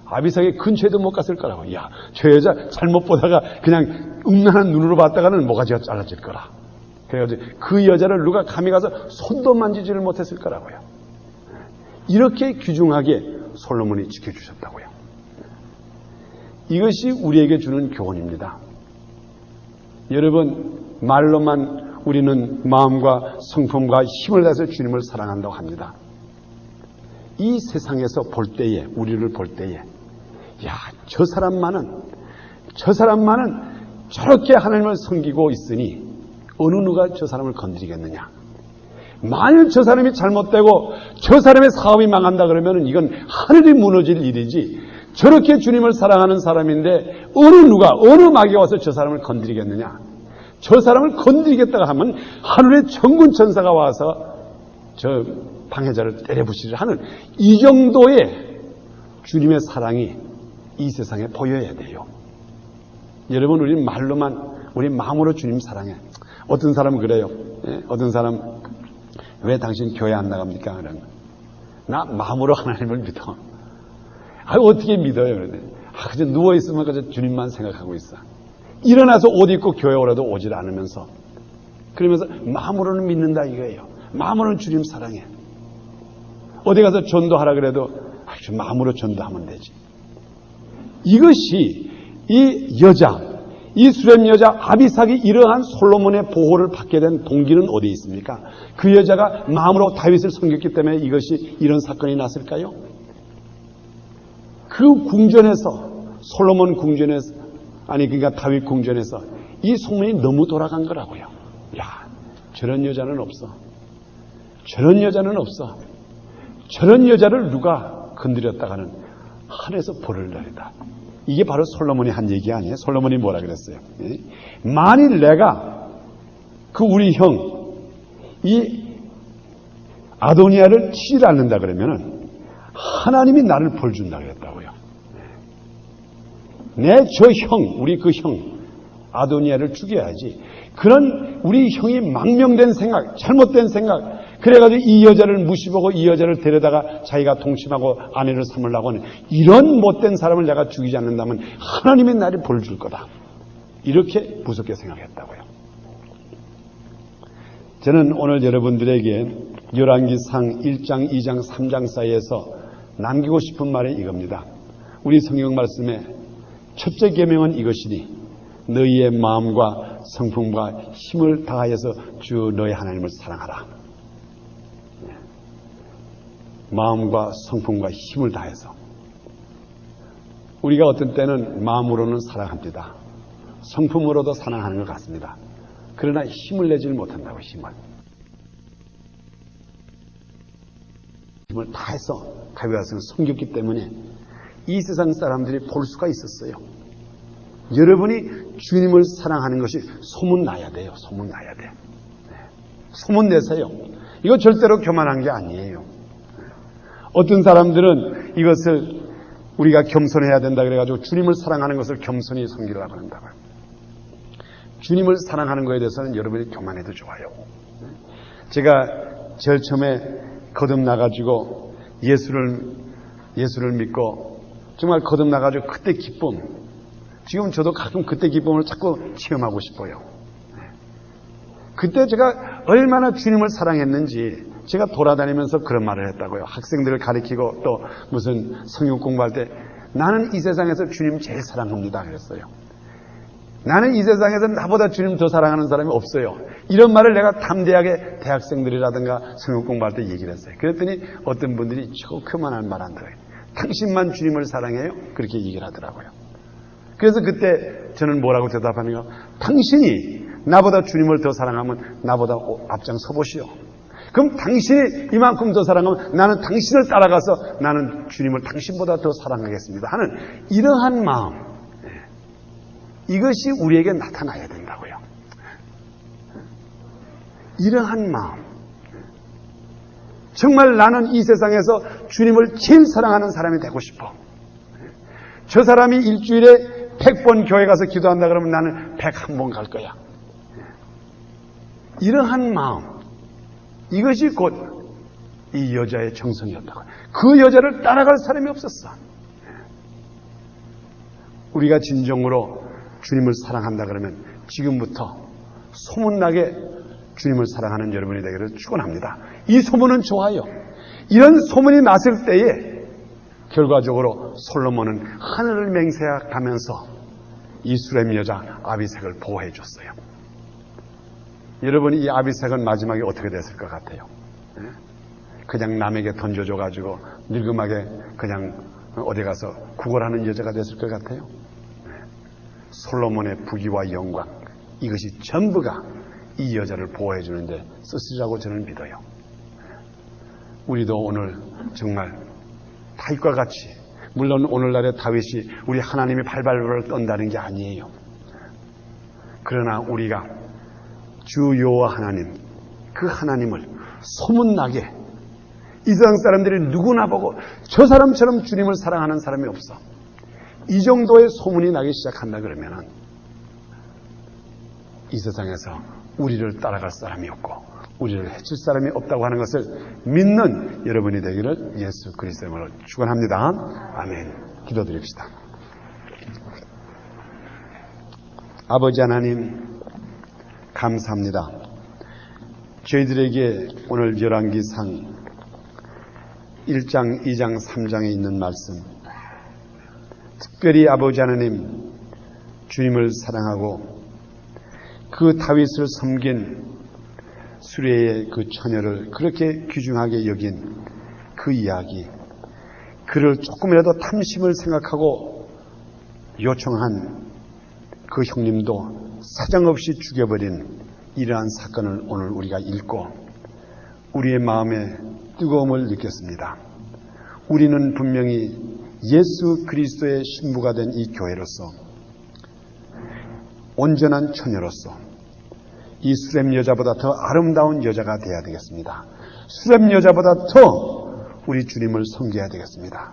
아비삭의 근처에도 못 갔을 거라고. 야, 저 여자 잘못 보다가 그냥 음란한 눈으로 봤다가는 모가지가 잘라질 거라. 그래가지고 그 여자를 누가 감히 가서 손도 만지지를 못했을 거라고요. 이렇게 귀중하게 솔로몬이 지켜주셨다고요. 이것이 우리에게 주는 교훈입니다. 여러분, 말로만 우리는 마음과 성품과 힘을 다해서 주님을 사랑한다고 합니다. 이 세상에서 볼 때에, 우리를 볼 때에, 야, 저 사람만은 저렇게 하나님을 섬기고 있으니 어느 누가 저 사람을 건드리겠느냐. 만일 저 사람이 잘못되고 저 사람의 사업이 망한다 그러면 이건 하늘이 무너질 일이지, 저렇게 주님을 사랑하는 사람인데 어느 마귀가 와서 저 사람을 건드리겠느냐. 저 사람을 건드리겠다고 하면 하늘의 천군 천사가 와서 저 방해자를 때려부시려 하는 이 정도의 주님의 사랑이 이 세상에 보여야 돼요. 여러분, 우리 말로만, 우리 마음으로 주님 사랑해. 어떤 사람은 그래요. 어떤 사람, 왜 당신 교회 안 나갑니까? 그러면 나 마음으로 하나님을 믿어. 어떻게 믿어요? 그저 누워있으면 그저 주님만 생각하고 있어. 일어나서 옷 입고 교회 오라도 오질 않으면서, 그러면서 마음으로는 믿는다 이거예요. 마음으로는 주님 사랑해. 어디 가서 전도하라 그래도 마음으로 전도하면 되지. 이것이 이 여자, 이 수렘 여자 아비삭이 이러한 솔로몬의 보호를 받게 된 동기는 어디에 있습니까? 그 여자가 마음으로 다윗을 섬겼기 때문에 이것이 이런 사건이 났을까요? 그 궁전에서, 솔로몬 궁전에서, 그러니까 다윗 궁전에서 이 소문이 너무 돌아간 거라고요. 야, 저런 여자는 없어. 저런 여자는 없어. 저런 여자를 누가 건드렸다가는 하늘에서 벌을 내리다. 이게 바로 솔로몬이 한 얘기 아니에요? 솔로몬이 뭐라 그랬어요? 만일 내가 그 우리 형, 이 아도니아를 치지 않는다 그러면은 하나님이 나를 벌 준다 그랬다고요. 내 저 형, 우리 그 형, 아도니아를 죽여야지. 그런 우리 형이 망명된 생각, 잘못된 생각, 그래가지고 이 여자를 무시보고 이 여자를 데려다가 자기가 동침하고 아내를 삼으려고 하는 이런 못된 사람을 내가 죽이지 않는다면 하나님이 나를 벌 줄 거다. 이렇게 무섭게 생각했다고요. 저는 오늘 여러분들에게 열왕기상 1장, 2장, 3장 사이에서 남기고 싶은 말이 이겁니다. 우리 성경 말씀에 첫째 계명은 이것이니 너희의 마음과 성품과 힘을 다하여서 주 너희 하나님을 사랑하라. 마음과 성품과 힘을 다해서. 우리가 어떤 때는 마음으로는 사랑합니다. 성품으로도 사랑하는 것 같습니다. 그러나 힘을 내지를 못한다고. 힘을 다해서 다윗을 섬겼기 때문에 이 세상 사람들이 볼 수가 있었어요. 여러분이 주님을 사랑하는 것이 소문나야 돼요. 소문나야 돼. 소문 내세요. 이거 절대로 교만한 게 아니에요. 어떤 사람들은 이것을 우리가 겸손해야 된다 그래가지고 주님을 사랑하는 것을 겸손히 섬기려고 한다고요. 주님을 사랑하는 것에 대해서는 여러분이 교만해도 좋아요. 제가 제일 처음에 거듭나가지고 예수를 믿고 정말 거듭나가지고 그때 기쁨, 지금 저도 가끔 그때 기쁨을 자꾸 체험하고 싶어요. 그때 제가 얼마나 주님을 사랑했는지 제가 돌아다니면서 그런 말을 했다고요. 학생들을 가리키고 또 무슨 성경 공부할 때 나는 이 세상에서 주님 제일 사랑합니다 그랬어요. 나는 이 세상에서 나보다 주님 더 사랑하는 사람이 없어요. 이런 말을 내가 담대하게 대학생들이라든가 성경 공부할 때 얘기를 했어요. 그랬더니 어떤 분들이 그만한 말 한다고요. 당신만 주님을 사랑해요? 그렇게 얘기를 하더라고요. 그래서 그때 저는 뭐라고 대답하는가? 당신이 나보다 주님을 더 사랑하면 나보다 앞장서 보시오. 그럼 당신이 이만큼 더 사랑하면 나는 당신을 따라가서 나는 주님을 당신보다 더 사랑하겠습니다 하는 이러한 마음, 이것이 우리에게 나타나야 된다고요. 이러한 마음, 정말 나는 이 세상에서 주님을 제일 사랑하는 사람이 되고 싶어. 저 사람이 일주일에 100번 교회 가서 기도한다 그러면 나는 101번 갈 거야. 이러한 마음, 이것이 곧 이 여자의 정성이었다고. 그 여자를 따라갈 사람이 없었어. 우리가 진정으로 주님을 사랑한다 그러면 지금부터 소문나게 주님을 사랑하는 여러분이 되기를 축원합니다. 이 소문은 좋아요. 이런 소문이 났을 때에 결과적으로 솔로몬은 하늘을 맹세하면서 이 수렘 여자 아비색을 보호해 줬어요. 여러분이 이 아비색은 마지막에 어떻게 됐을 것 같아요? 그냥 남에게 던져줘가지고 늙음하게 그냥 어디 가서 구걸하는 여자가 됐을 것 같아요? 솔로몬의 부귀와 영광, 이것이 전부가 이 여자를 보호해 주는데 쓰시라고 저는 믿어요. 우리도 오늘 정말 다윗과 같이, 물론 오늘날의 다윗이 우리 하나님이 발발을 떤다는 게 아니에요. 그러나 우리가 주 여호와 하나님, 그 하나님을 소문나게, 이 세상 사람들이 누구나 보고 저 사람처럼 주님을 사랑하는 사람이 없어. 이 정도의 소문이 나기 시작한다 그러면은 이 세상에서 우리를 따라갈 사람이 없고 우리를 해칠 사람이 없다고 하는 것을 믿는 여러분이 되기를 예수 그리스도의 이름으로 축원합니다. 아멘. 기도드립시다. 아버지 하나님, 감사합니다. 저희들에게 오늘 열왕기상 1장, 2장, 3장에 있는 말씀, 특별히 아버지 하나님 주님을 사랑하고 그 다윗을 섬긴 수레의 그 처녀를 그렇게 귀중하게 여긴 그 이야기, 그를 조금이라도 탐심을 생각하고 요청한 그 형님도 사정없이 죽여버린 이러한 사건을 오늘 우리가 읽고 우리의 마음에 뜨거움을 느꼈습니다. 우리는 분명히 예수 그리스도의 신부가 된 이 교회로서 온전한 처녀로서 이 수렘 여자보다 더 아름다운 여자가 되어야 되겠습니다. 수렘 여자보다 더 우리 주님을 섬겨야 되겠습니다.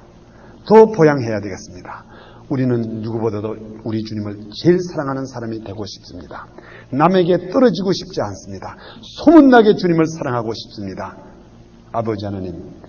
더 보양해야 되겠습니다. 우리는 누구보다도 우리 주님을 제일 사랑하는 사람이 되고 싶습니다. 남에게 떨어지고 싶지 않습니다. 소문나게 주님을 사랑하고 싶습니다. 아버지 하나님,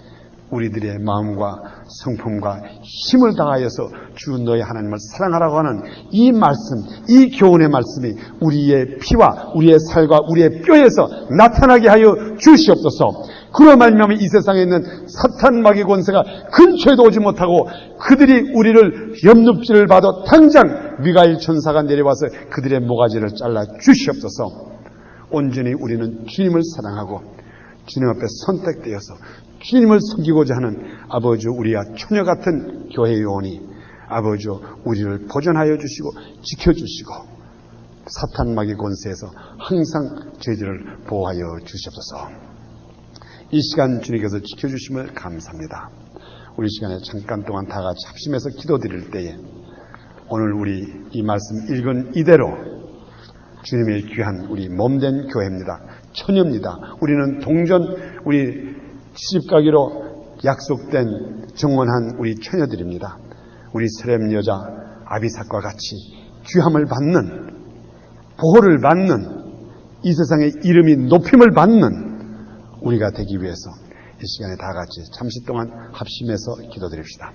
우리들의 마음과 성품과 힘을 다하여서 주 너희 하나님을 사랑하라고 하는 이 말씀, 이 교훈의 말씀이 우리의 피와 우리의 살과 우리의 뼈에서 나타나게 하여 주시옵소서. 그로 말미암아 이 세상에 있는 사탄 마귀 권세가 근처에도 오지 못하고 그들이 우리를 염립질을 받아 당장 미가엘 천사가 내려와서 그들의 모가지를 잘라 주시옵소서. 온전히 우리는 주님을 사랑하고 주님 앞에 선택되어서 주님을 섬기고자 하는 아버지 우리와 처녀 같은 교회 요원이 아버지 우리를 보존하여 주시고 지켜주시고 사탄 마귀 권세에서 항상 저희들을 보호하여 주시옵소서. 이 시간 주님께서 지켜주심을 감사합니다. 우리 시간에 잠깐 동안 다 같이 합심해서 기도드릴 때에 오늘 우리 이 말씀 읽은 이대로 주님의 귀한 우리 몸된 교회입니다. 처녀입니다. 우리는 동전, 우리 시집가기로 약속된 정원한 우리 처녀들입니다. 우리 스렘 여자 아비삭과 같이 귀함을 받는, 보호를 받는, 이 세상의 이름이 높임을 받는 우리가 되기 위해서 이 시간에 다 같이 잠시 동안 합심해서 기도드립시다.